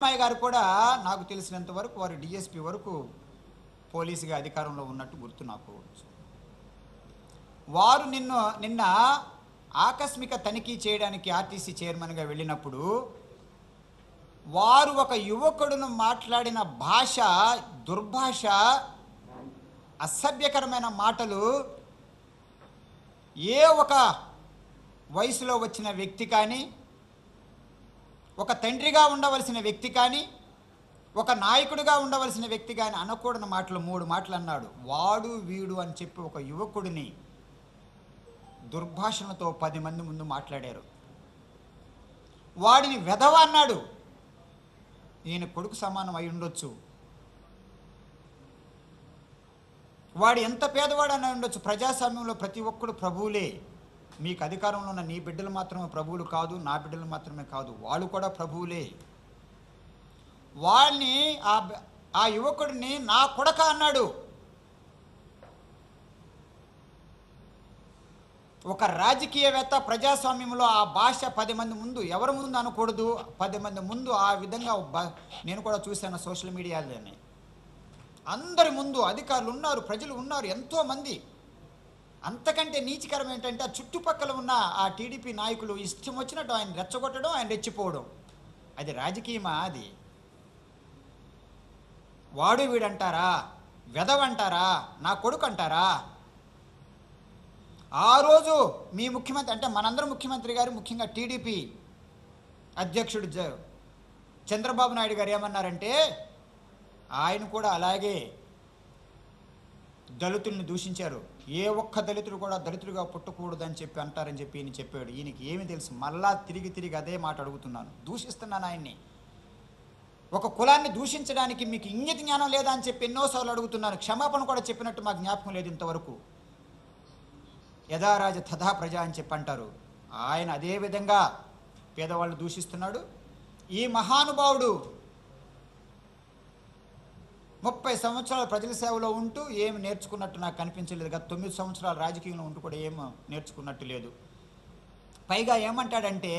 అమ్మాయి గారు కూడా నాకు తెలిసినంత వరకు వారు డిఎస్పీ వరకు పోలీసుగా అధికారంలో ఉన్నట్టు గుర్తు నాకు. వారు నిన్న ఆకస్మిక తనిఖీ చేయడానికి ఆర్టీసీ చైర్మన్గా వెళ్ళినప్పుడు వారు ఒక యువకుడును మాట్లాడిన భాష, దుర్భాష, అసభ్యకరమైన మాటలు ఏ ఒక వయసులో వచ్చిన వ్యక్తి కానీ, ఒక తండ్రిగా ఉండవలసిన వ్యక్తి కానీ, ఒక నాయకుడిగా ఉండవలసిన వ్యక్తి కానీ అనకూడని మాటలు 3 మాటలు అన్నాడు. వాడు వీడు అని చెప్పి ఒక యువకుడిని దుర్భాషణతో 10 మంది ముందు మాట్లాడారు. వాడిని వెధవ అన్నాడు. ఈయన కొడుకు సమానం అయి ఉండొచ్చు, వాడు ఎంత పేదవాడు అని ఉండొచ్చు. ప్రజాస్వామ్యంలో ప్రతి ఒక్కడు ప్రభువులే. మీకు అధికారంలో ఉన్న నీ బిడ్డలు మాత్రమే ప్రభువులు కాదు, నా బిడ్డలు మాత్రమే కాదు, వాళ్ళు కూడా ప్రభువులే. వాళ్ళని ఆ యువకుడిని నా కొడక అన్నాడు. ఒక రాజకీయవేత్త ప్రజాస్వామ్యంలో ఆ భాష 10 మంది ముందు, ఎవరి ముందు అనకూడదు, 10 మంది ముందు ఆ విధంగా నేను కూడా చూశాను సోషల్ మీడియాలోనే. అందరి ముందు అధికారులు ఉన్నారు, ప్రజలు ఉన్నారు, ఎంతోమంది. అంతకంటే నీచకరం ఏంటంటే ఆ చుట్టుపక్కల ఉన్న ఆ టీడీపీ నాయకులు ఇష్టం వచ్చినట్టు ఆయన రెచ్చగొట్టడం, ఆయన రెచ్చిపోవడం. అది రాజకీయమా? అది వాడు వీడంటారా, వెధవంటారా, నా కొడుకు అంటారా? ఆ రోజు మీ ముఖ్యమంత్రి అంటే మనందరం ముఖ్యమంత్రి గారు, ముఖ్యంగా టీడీపీ అధ్యక్షుడు చంద్రబాబు నాయుడు గారు ఏమన్నారంటే, ఆయన కూడా అలాగే దళితుల్ని దూషించారు. ఏ ఒక్క దళితుడు కూడా దళితుడిగా పుట్టకూడదని చెప్పి అంటారని చెప్పి ఈయన చెప్పాడు. ఈయనకి ఏమి తెలుసు? మళ్ళా తిరిగి అదే మాట అడుగుతున్నాను, దూషిస్తున్నాను ఆయన్ని. ఒక కులాన్ని దూషించడానికి మీకు ఇంగిత జ్ఞానం లేదా అని చెప్పి ఎన్నోసార్లు అడుగుతున్నాను. క్షమాపణ కూడా చెప్పినట్టు మాకు జ్ఞాపకం లేదు ఇంతవరకు. యథారాజ తథా ప్రజ అని చెప్పి అంటారు. ఆయన అదే విధంగా పేదవాళ్ళు దూషిస్తున్నాడు. ఈ మహానుభావుడు 30 సంవత్సరాల ప్రజల సేవలో ఉంటూ ఏమి నేర్చుకున్నట్టు నాకు కనిపించలేదు. గత 9 సంవత్సరాలు రాజకీయంలో ఉంటూ కూడా ఏమో నేర్చుకున్నట్టు లేదు. పైగా ఏమంటాడంటే,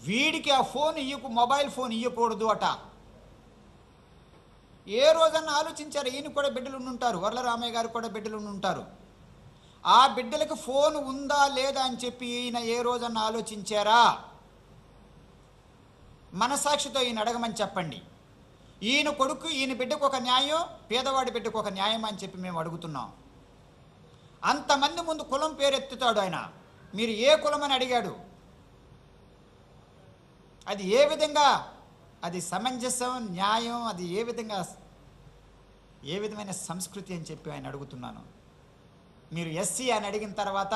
వీడికి ఆ ఫోన్ మొబైల్ ఫోన్ ఇవ్వకూడదు అట. ఏ రోజన్నా ఆలోచించారు? ఈయన కూడా బిడ్డలు ఉంటారు, వరలరామయ్య గారు కూడా బిడ్డలు ఉంటారు. ఆ బిడ్డలకు ఫోన్ ఉందా లేదా అని చెప్పి ఈయన ఏ రోజన్నా ఆలోచించారా? మనసాక్షితో ఈయన అడగమని చెప్పండి. ఈయన కొడుకు, ఈయన బిడ్డకు ఒక న్యాయం, పేదవాడి బిడ్డకు ఒక న్యాయం అని చెప్పి మేము అడుగుతున్నాం. అంతమంది ముందు కులం పేరెత్తుతాడు ఆయన. మీరు ఏ కులం అని అడిగాడు? అది ఏ విధంగా, అది సమంజసం, న్యాయం, అది ఏ విధమైన సంస్కృతి అని చెప్పి ఆయన అడుగుతున్నాను. మీరు ఎస్సీ అని అడిగిన తర్వాత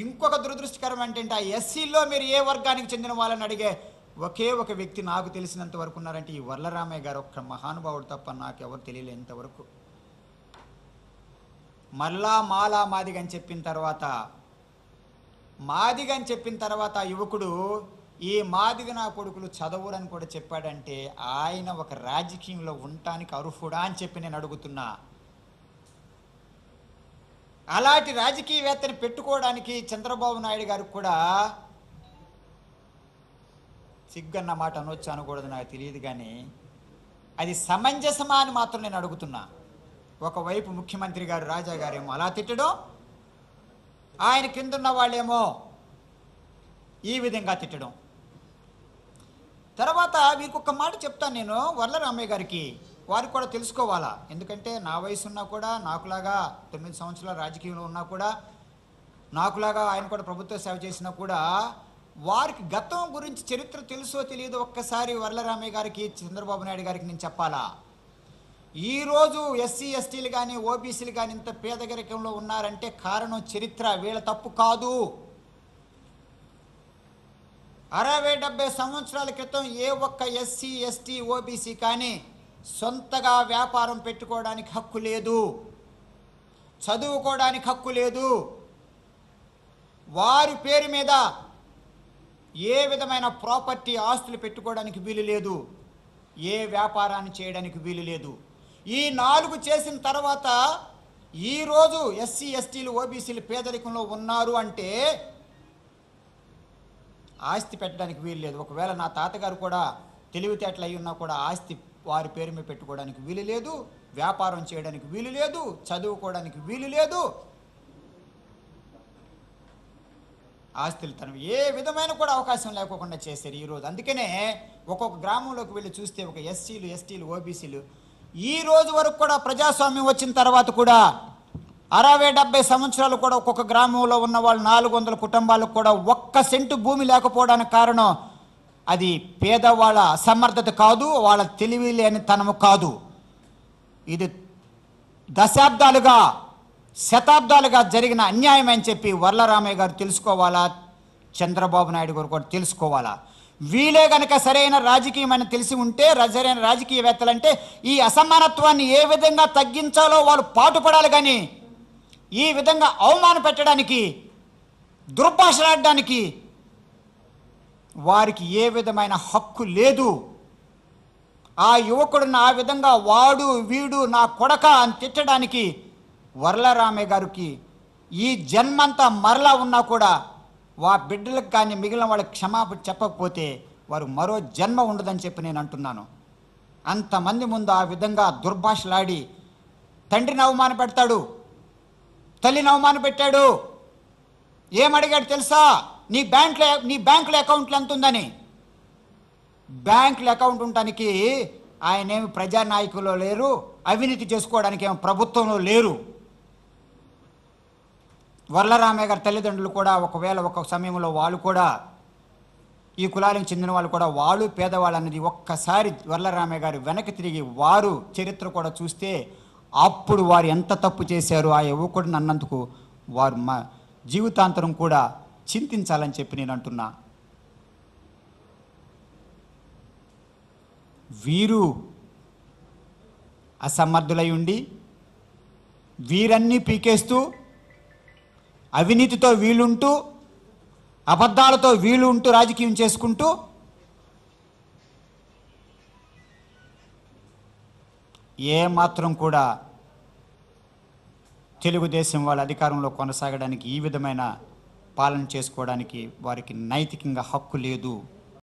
ఇంకొక దురదృష్టకరం ఏంటంటే, ఆ ఎస్సీలో మీరు ఏ వర్గానికి చెందిన వాళ్ళని అడిగే ఒకే ఒక వ్యక్తి నాకు తెలిసినంత వరకు ఉన్నారంటే ఈ వరలరామయ్య గారు. ఒక్క మహానుభావుడు తప్ప నాకు ఎవరు తెలియలే ఇంతవరకు. మళ్ళా మాలా మాదిగని చెప్పిన తర్వాత ఆ యువకుడు ఈ మాదిగ నా కొడుకులు చదవురని కూడా చెప్పాడంటే ఆయన ఒక రాజకీయంలో ఉండటానికి అర్హుడా అని చెప్పి నేను అడుగుతున్నా. అలాంటి రాజకీయవేత్తని పెట్టుకోవడానికి చంద్రబాబు నాయుడు గారికి కూడా సిగ్గన్న మాట అనొచ్చు అనకూడదు నాకు తెలియదు, కానీ అది సమంజసమా అని మాత్రం నేను అడుగుతున్నా. ఒకవైపు ముఖ్యమంత్రి గారు, రాజా గారేమో అలా తిట్టడం, ఆయన కిందున్న వాళ్ళేమో ఈ విధంగా తిట్టడం. తర్వాత మీకు ఒక మాట చెప్తాను నేను వరలరామయ్య గారికి, వారికి కూడా తెలుసుకోవాలా. ఎందుకంటే నా వయసు ఉన్నా కూడా, నాకులాగా 9 సంవత్సరాల రాజకీయంలో ఉన్నా కూడా, నాకులాగా ఆయన కూడా ప్రభుత్వ సేవ చేసినా కూడా, వారికి గతం గురించి చరిత్ర తెలుసో తెలియదో ఒక్కసారి వరలరామయ్య గారికి, చంద్రబాబు నాయుడు గారికి నేను చెప్పాలా. ఈరోజు ఎస్సీ ఎస్టీలు కానీ, ఓబీసీలు కానీ ఇంత పేదరికంలో ఉన్నారంటే కారణం చరిత్ర, వీళ్ళ తప్పు కాదు. 60-70 సంవత్సరాల క్రితం ఏ ఒక్క ఎస్సీ ఎస్టీ ఓబీసీ కానీ సొంతగా వ్యాపారం పెట్టుకోవడానికి హక్కు లేదు, చదువుకోవడానికి హక్కు లేదు, వారి పేరు మీద ఏ విధమైన ప్రాపర్టీ ఆస్తులు పెట్టుకోవడానికి వీలు లేదు, ఏ వ్యాపారాన్ని చేయడానికి వీలు లేదు. ఈ 4 చేసిన తర్వాత ఈరోజు ఎస్సీ ఎస్టీలు ఓబీసీలు పేదరికంలో ఉన్నారు అంటే ఆస్తి పెట్టడానికి వీలు లేదు. ఒకవేళ నా తాతగారు కూడా తెలివితేటలు అయి ఉన్నా కూడా ఆస్తి వారి పేరు మీద పెట్టుకోవడానికి వీలు లేదు, వ్యాపారం చేయడానికి వీలు లేదు, చదువుకోవడానికి వీలు లేదు. ఆస్తులు తనవి ఏ విధమైన కూడా అవకాశం లేకోకుండా చేశారు ఈరోజు. అందుకనే ఒక్కొక్క గ్రామంలోకి వెళ్ళి చూస్తే ఒక ఎస్సీలు, ఎస్టీలు, ఓబీసీలు ఈ రోజు వరకు కూడా ప్రజాస్వామ్యం వచ్చిన తర్వాత కూడా 60-70 సంవత్సరాలు కూడా ఒక్కొక్క గ్రామంలో ఉన్న వాళ్ళు 400 కుటుంబాలకు కూడా 1 సెంటు భూమి లేకపోవడానికి కారణం అది పేదవాళ్ళ అసమర్థత కాదు, వాళ్ళ తెలివి లేనితనము కాదు. ఇది దశాబ్దాలుగా శతాబ్దాలుగా జరిగిన అన్యాయం అని చెప్పి వర్లరామయ్య గారు తెలుసుకోవాలా, చంద్రబాబు నాయుడు గారు కూడా తెలుసుకోవాలా. వీలే గనక సరైన రాజకీయం అని తెలిసి ఉంటే, సరైన రాజకీయవేత్తలంటే ఈ అసమానత్వాన్ని ఏ విధంగా తగ్గించాలో వాళ్ళు పాటుపడాలి. కానీ ఈ విధంగా అవమాన పెట్టడానికి, దుర్భాషలాడడానికి వారికి ఏ విధమైన హక్కు లేదు. ఆ యువకుడిని ఆ విధంగా వాడు వీడు నా కొడక అని తిట్టడానికి వర్లరామయ్య గారికి ఈ జన్మంతా మరలా ఉన్నా కూడా బిడ్డలకు కానీ మిగిలిన వాళ్ళకి క్షమాపణ చెప్పకపోతే వారు మరో జన్మ ఉండదని చెప్పి నేను అంటున్నాను. అంతమంది ముందు ఆ విధంగా దుర్భాషలాడి తండ్రిని అవమాన పెడతాడు, తల్లిని అవమాన పెట్టాడు. ఏమడిగాడు తెలుసా? నీ బ్యాంకులో అకౌంట్లు ఎంత ఉందని. బ్యాంకులో అకౌంట్ ఉండటానికి ఆయనేమి ప్రజానాయకులో లేరు, అవినీతి చేసుకోవడానికి ఏమో ప్రభుత్వంలో లేరు. వర్లరామయ్య గారి తల్లిదండ్రులు కూడా ఒకవేళ ఒక సమయంలో వాళ్ళు కూడా ఈ కులానికి చెందిన వాళ్ళు కూడా వాళ్ళు పేదవాళ్ళు అన్నది ఒక్కసారి వర్లరామయ్య గారు వెనక్కి తిరిగి వారు చరిత్ర కూడా చూస్తే అప్పుడు వారు ఎంత తప్పు చేశారు ఆ యువకుడిని అన్నందుకు వారు జీవితాంతరం కూడా చింతించాలని చెప్పి నేను అంటున్నా. వీరు అసమర్థులై ఉండి వీరన్నీ పీకేస్తూ అవినీతితో వీలుంటూ అబద్ధాలతో వీలు ఉంటూ రాజకీయం చేసుకుంటూ ఏమాత్రం కూడా తెలుగుదేశం వాళ్ళ అధికారంలో కొనసాగడానికి ఈ విధమైన పాలన చేసుకోవడానికి వారికి నైతికంగా హక్కు లేదు.